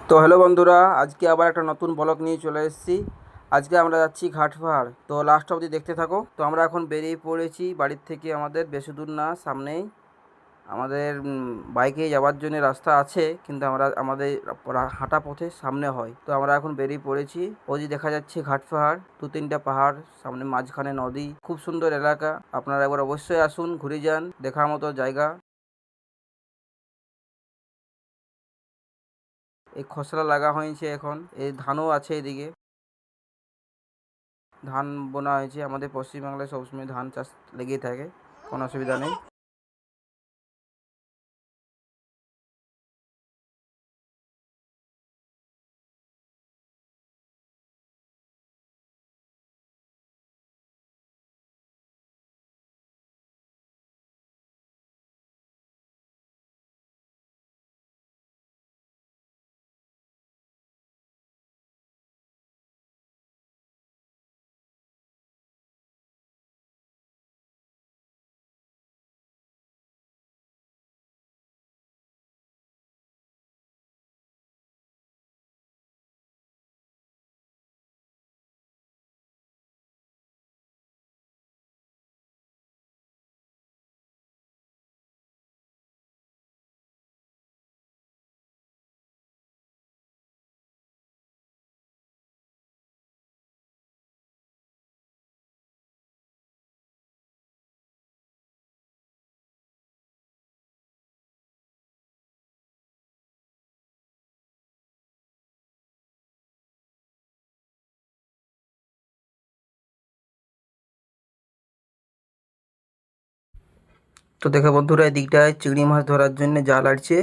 তো হ্যালো বন্ধুরা, আজকে আবার একটা নতুন ব্লগ নিয়ে চলে এসেছি। আজকে আমরা যাচ্ছি ঘাট পাহাড়। তো লাস্ট অবধি দেখতে থাকো। তো আমরা এখন বেরিয়ে পড়েছি বাড়ির থেকে, আমাদের বেশি দূর না, সামনেই আমাদের বাইকে যাওয়ার জন্য রাস্তা আছে, কিন্তু আমাদের হাঁটা পথে সামনে হয়। তো আমরা এখন বেরিয়ে পড়েছি। ওই যে দেখা যাচ্ছে ঘাট পাহাড়, 2-3টা পাহাড়, সামনে মাঝখানে নদী, খুব সুন্দর এলাকা। আপনারা একবার অবশ্যই আসুন, ঘুরে যান, দেখার মতো জায়গা। এই খসড়া লাগা হয়েছে, এখন এই ধানও আছে এদিকে, ধান বোনা হয়েছে। আমাদের পশ্চিমবাংলায় সবসময় ধান চাষ লেগেই থাকে, কোনো অসুবিধা নেই। তো দেখো বন্ধুরা, এদিকটায় চিংড়ি মাছ ধরার জন্য জাল আড়ছে।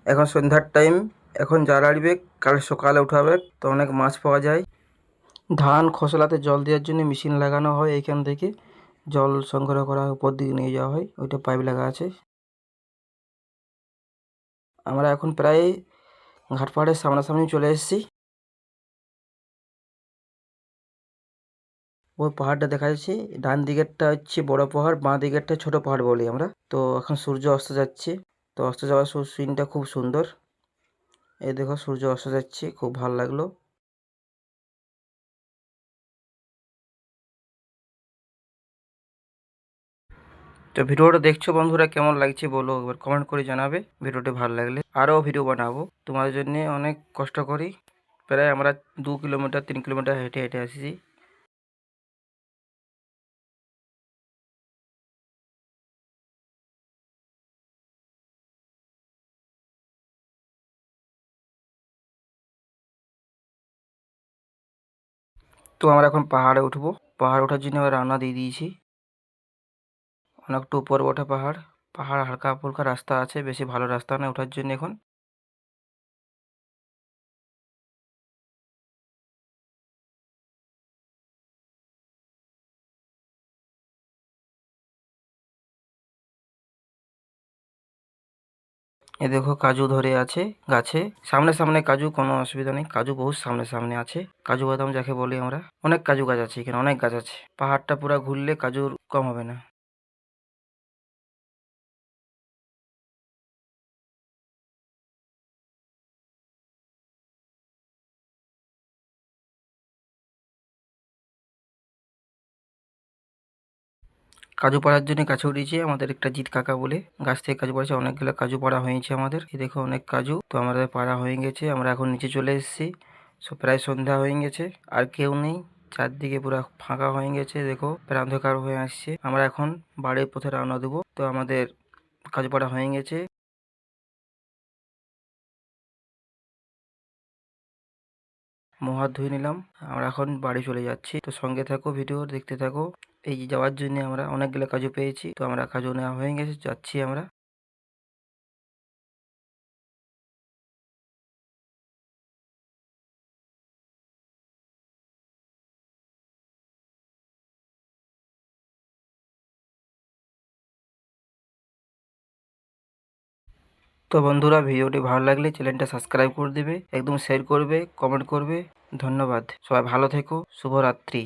এখন সন্ধ্যার টাইম, এখন জাল আড়বে, কাল সকালে উঠাবে, তো অনেক মাছ পাওয়া যায়। ধান খসলাতে জল দেওয়ার জন্য মেশিন লাগানো হয়, এইখান থেকে জল সংগ্রহ করা হয়, উপর দিকে নিয়ে যাওয়া হয়, ওইটা পাইপ লাগা আছে। আমরা এখন প্রায় ঘাট পাহাড়ের সামনাসামনি চলে এসেছি। ওই পাহাড়টা দেখা যাচ্ছে, ডান দিকেরটা হচ্ছে বড় পাহাড়, বাঁ দিকেরটা ছোট পাহাড় বলি আমরা। তো এখন সূর্য অস্ত যাচ্ছে, তো অস্ত যাওয়ার সিনটা খুব সুন্দর। এই দেখো সূর্য অস্ত যাচ্ছে, খুব ভালো লাগলো। তো ভিডিওটা দেখছো বন্ধুরা, কেমন লাগছে বলো, একবার কমেন্ট করে জানাবে। ভিডিওটি ভালো লাগলে আরও ভিডিও বানাবো তোমাদের জন্য। অনেক কষ্ট করি, প্রায় আমরা 2 কিলোমিটার 3 কিলোমিটার হেঁটে হেঁটে আসছি। তো আমরা এখন পাহাড়ে উঠবো। পাহাড় ওঠার জন্য আমরা রওনা দিয়ে দিয়েছি। অনেকটা উপর ওঠা পাহাড়, পাহাড় হালকা ফুলকা রাস্তা আছে, বেশি ভালো রাস্তা না ওঠার জন্য। এখন এ দেখো কাজু ধরে আছে গাছে, সামনে সামনে কাজু, কোনো অসুবিধা নেই, কাজু বহুত সামনে সামনে আছে। কাজু বাদাম যাকে বলি আমরা, অনেক কাজু গাছ আছে এখানে, অনেক গাছ আছে। পাহাড়টা পুরো ঘুরলে কাজুর কম হবে না। কাজু পাড়ার জন্য কাছে উঠেছি আমাদের একটা জিৎ কাকা বলে, গাছ থেকে কাজু পাড়ছে, অনেকগুলো কাজু পাড়া হয়েছে আমাদের। এই দেখো অনেক কাজু, তো আমাদের পাড়া হয়ে গেছে, আমরা এখন নিচে চলে এসেছি। প্রায় সন্ধ্যা হয়ে গেছে, আর কেউ নেই, চারদিকে পুরো ফাঁকা হয়ে গেছে। দেখো প্রায় অন্ধকার হয়ে আসছে। আমরা এখন বাড়ির পথে রওনা দেবো। তো আমাদের কাজু পাড়া হয়ে গেছে। মুখ হাত ধুয়ে নিলাম, আমরা এখন বাড়ি চলে যাচ্ছি। তো সঙ্গে থাকো, ভিডিও দেখতে থাকো। এই যে যাওয়ার জন্য আমরা অনেকগুলো কাজু পেয়েছি, তো আমরা কাজু নেওয়া হয়ে গেছে, যাচ্ছি আমরা। তো বন্ধুরা, ভিডিওটি ভালো লাগলে চ্যানেলটা সাবস্ক্রাইব করে দেবে, একদম শেয়ার করবে, কমেন্ট করবে। ধন্যবাদ, সবাই ভালো থেকো, শুভরাত্রি।